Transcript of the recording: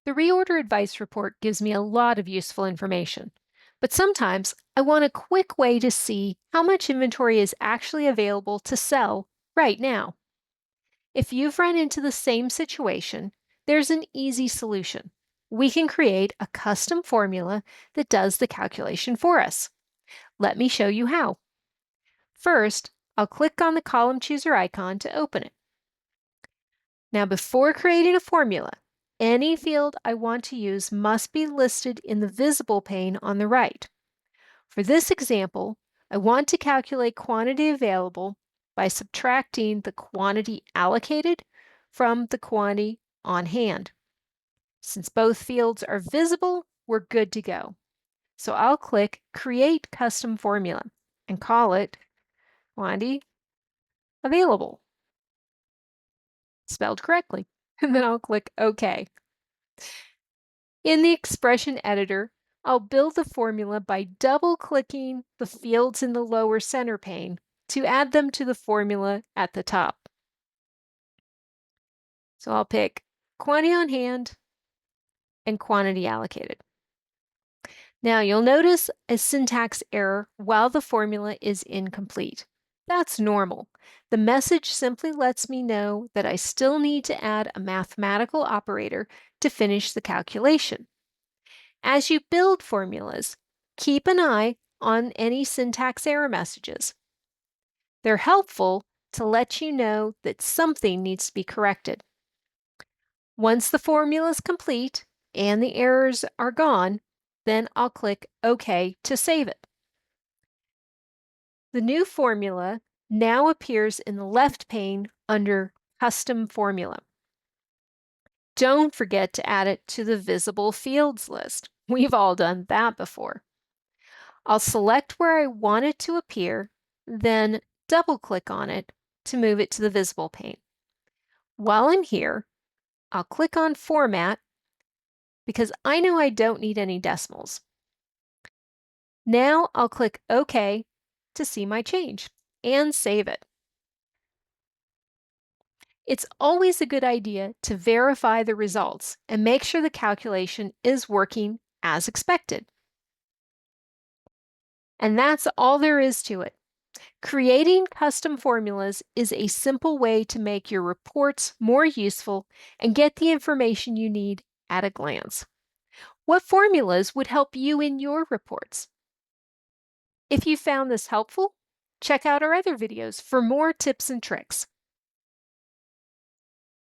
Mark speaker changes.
Speaker 1: The reorder advice report gives me a lot of useful information, but sometimes I want a quick way to see how much inventory is actually available to sell right now. If you've run into the same situation, there's an easy solution. We can create a custom formula that does the calculation for us. Let me show you how. First, I'll click on the column chooser icon to open it. Now, before creating a formula, any field I want to use must be listed in the visible pane on the right. For this example, I want to calculate quantity available by subtracting the quantity allocated from the quantity on hand. Since both fields are visible, we're good to go. So I'll click Create Custom Formula and call it quantity available, spelled correctly. And then I'll click OK. In the expression editor, I'll build the formula by double-clicking the fields in the lower center pane to add them to the formula at the top. So I'll pick quantity on hand and quantity allocated. Now you'll notice a syntax error while the formula is incomplete. That's normal. The message simply lets me know that I still need to add a mathematical operator to finish the calculation. As you build formulas, keep an eye on any syntax error messages. They're helpful to let you know that something needs to be corrected. Once the formula is complete and the errors are gone, then I'll click OK to save it. The new formula now appears in the left pane under Custom Formula. Don't forget to add it to the Visible Fields list. We've all done that before. I'll select where I want it to appear, then double-click on it to move it to the visible pane. While I'm here, I'll click on Format because I know I don't need any decimals. Now I'll click OK to see my change and save it. It's always a good idea to verify the results and make sure the calculation is working as expected. And that's all there is to it. Creating custom formulas is a simple way to make your reports more useful and get the information you need at a glance. What formulas would help you in your reports? If you found this helpful, check out our other videos for more tips and tricks.